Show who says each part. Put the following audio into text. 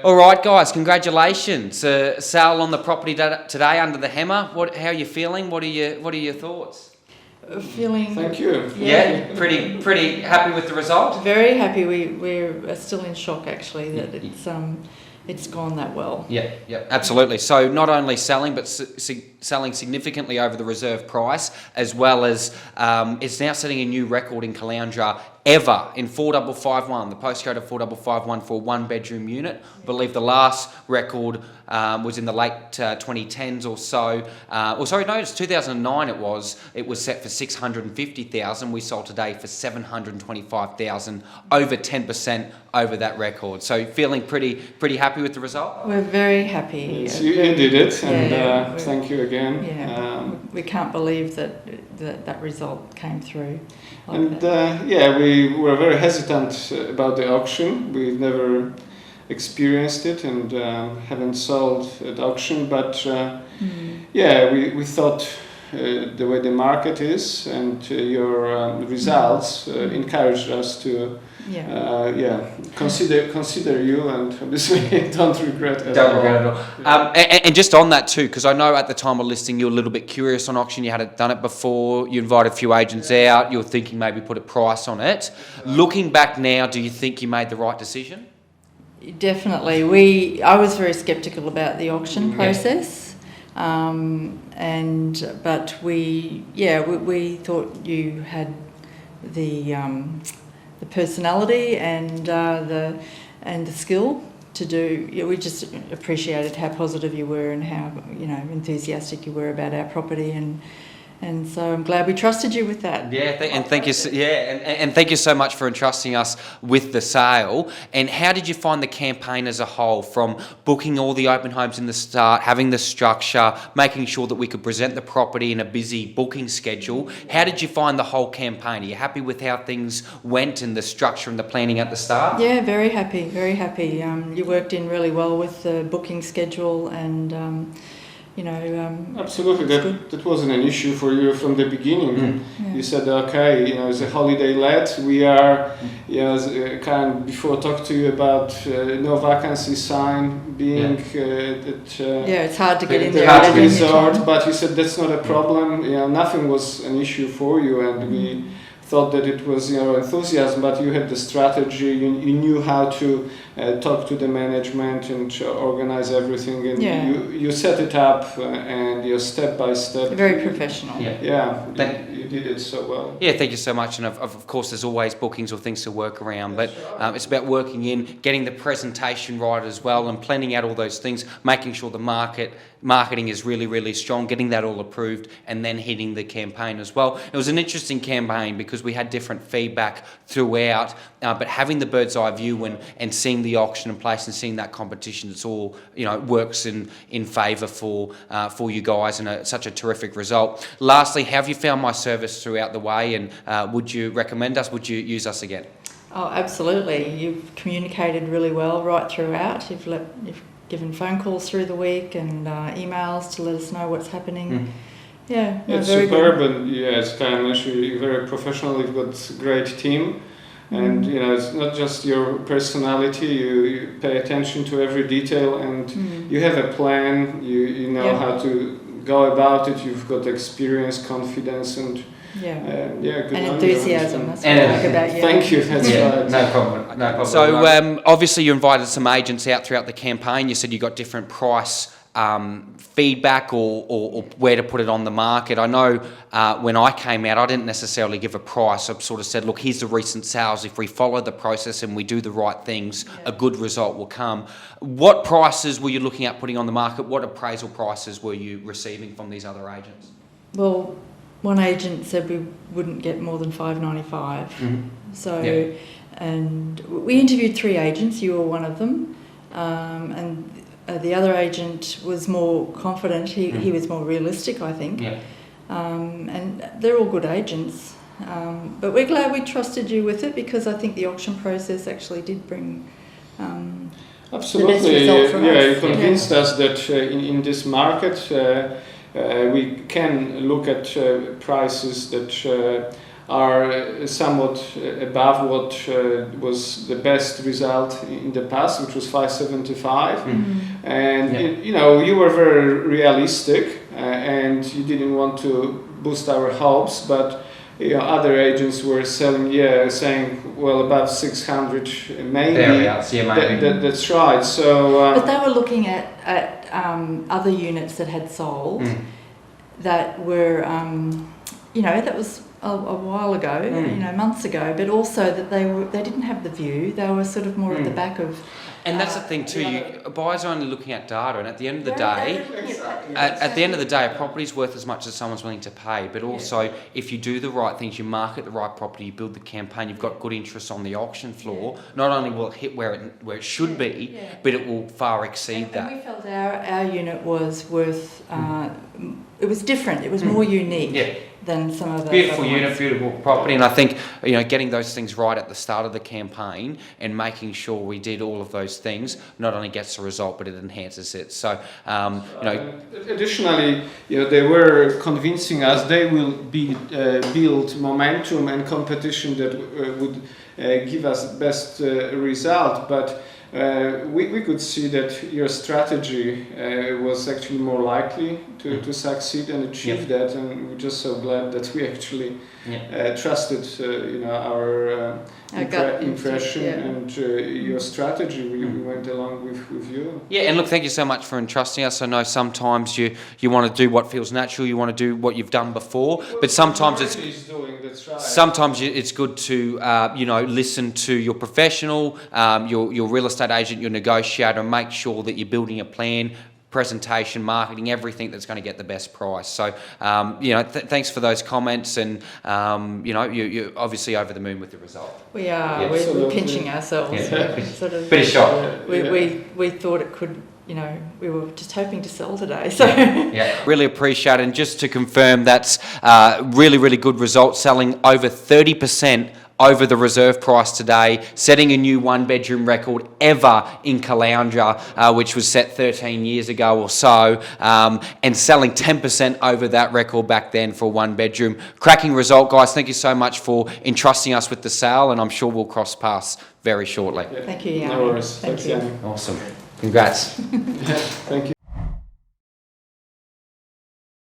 Speaker 1: All right, guys, congratulations. Sale on the property today under the hammer. How are you feeling? What are your thoughts?
Speaker 2: Feeling
Speaker 3: Thank you.
Speaker 1: Yeah, pretty happy with the result.
Speaker 2: very happy. We're still in shock actually that it's gone that well.
Speaker 1: Yeah, absolutely. So not only selling, but selling significantly over the reserve price, as well as it's now setting a new record in Caloundra ever in 4551, the postcode of 4551 for a one-bedroom unit. I believe the last record was in the late 2010s or so. It's 2009 it was set for 650,000. We sold today for 725,000, over 10% over that record. So feeling pretty happy with the result?
Speaker 2: We're very happy.
Speaker 3: Yes, you did it, and
Speaker 2: Yeah,
Speaker 3: thank you again.
Speaker 2: Yeah, we can't believe that result came through.
Speaker 3: And we were very hesitant about the auction. We've never experienced it and haven't sold at auction, but we thought the way the market is and your results encouraged us to consider you, and obviously don't regret at all.
Speaker 1: And just on that too, because I know at the time of listing you were a little bit curious on auction. You hadn't done it before. You invited a few agents out. You were thinking maybe put a price on it. Looking back now, do you think you made the right decision?
Speaker 2: Definitely. I was very sceptical about the auction process, but we thought you had the personality and the skill to do. We just appreciated how positive you were and how enthusiastic you were about our property, and so I'm glad we trusted you with that.
Speaker 1: Thank you so much for entrusting us with the sale. And how did you find the campaign as a whole, from booking all the open homes in the start, having the structure, making sure that we could present the property in a busy booking schedule? How did you find the whole campaign? Are you happy with how things went and the structure and the planning at the start?
Speaker 2: Yeah, very happy, very happy. You worked in really well with the booking schedule and
Speaker 3: absolutely, that wasn't an issue for you from the beginning. You said, okay, it's a holiday let. We are, before talk to you about no vacancy sign being
Speaker 2: it's hard to get in there
Speaker 3: at the resort, but you said that's not a problem. Nothing was an issue for you, and we thought that it was enthusiasm, but you had the strategy. You knew how to talk to the management and organize everything, and you set it up and you're step by step.
Speaker 2: Very professional.
Speaker 3: You did it so well.
Speaker 1: Yeah, thank you so much. And of course, there's always bookings or things to work around, but it's about working in, getting the presentation right as well, and planning out all those things, making sure the marketing is really, really strong, getting that all approved, and then hitting the campaign as well. It was an interesting campaign because we had different feedback throughout, but having the bird's eye view and seeing the auction in place and seeing that competition, it's all works in favour for you guys, and such a terrific result. Lastly, how have you found my service throughout the way, and would you recommend us? Would you use us again?
Speaker 2: Oh, absolutely. You've communicated really well right throughout. You've given phone calls through the week and emails to let us know what's happening.
Speaker 3: It's superb, and as Kyle mentioned, you're very professional. You've got a great team, and it's not just your personality. You pay attention to every detail, and you have a plan. You know how to go about it. You've got experience, confidence, and good
Speaker 2: enthusiasm. That's what I like about you.
Speaker 3: Thank you. That's right.
Speaker 1: No problem. So obviously you invited some agents out throughout the campaign. You said you got different price feedback or where to put it on the market. I know when I came out, I didn't necessarily give a price. I sort of said, look, here's the recent sales. If we follow the process and we do the right things, a good result will come. What prices were you looking at putting on the market? What appraisal prices were you receiving from these other agents?
Speaker 2: Well, one agent said we wouldn't get more than $595. And we interviewed 3 agents. You were one of them, and the other agent was more confident. He was more realistic, I think. And they're all good agents. But we're glad we trusted you with it, because I think the auction process actually did bring
Speaker 3: absolutely
Speaker 2: the best result for us.
Speaker 3: You convinced us that in this market we can look at prices that are somewhat above what was the best result in the past, which was 575. And you were very realistic, and you didn't want to boost our hopes, but other agents were saying, well, above 600 maybe.
Speaker 1: Thereabouts, yeah, maybe.
Speaker 3: That's right. So,
Speaker 2: but they were looking at other units that had sold that were, that was a while ago, months ago, but also that they didn't have the view. They were sort of more at the back of.
Speaker 1: And that's the thing too. Buyers are only looking at data, and at the end of the day, at the end of the day, a property's worth as much as someone's willing to pay. But also, if you do the right things, you market the right property, you build the campaign, you've got good interest on the auction floor. Not only will it hit where it should be, but it will far exceed that.
Speaker 2: And we felt our unit was worth. It was different. It was more unique. Than some of the
Speaker 1: beautiful unit, beautiful property, and I think getting those things right at the start of the campaign and making sure we did all of those things not only gets the result but it enhances it. So
Speaker 3: additionally, they were convincing us they will build momentum and competition that would give us the best result, but. We could see that your strategy was actually more likely to succeed and achieve that, and we're just so glad that we actually trusted our impression and your strategy. We went along with you.
Speaker 1: Yeah, and look, thank you so much for entrusting us. I know sometimes you want to do what feels natural, you want to do what you've done before, but sometimes sometimes it's good to listen to your professional, your real estate agent, your negotiator, and make sure that you're building a plan, presentation, marketing, everything that's going to get the best price. So, thanks for those comments, and you're obviously over the moon with the result.
Speaker 2: We are. Yeah, we're pinching ourselves. Sort of.
Speaker 1: Bit of shock.
Speaker 2: We thought it could. We were just hoping to sell today. So
Speaker 1: really appreciate it. And just to confirm, that's really, really good result, selling over 30% over the reserve price today, setting a new one-bedroom record ever in Caloundra, which was set 13 years ago or so, and selling 10% over that record back then for one bedroom. Cracking result, guys. Thank you so much for entrusting us with the sale, and I'm sure we'll cross paths very shortly.
Speaker 2: Thank you, Yanni.
Speaker 3: No worries.
Speaker 2: Thank you.
Speaker 3: Yanni.
Speaker 1: Awesome. Congrats.
Speaker 3: Thank you.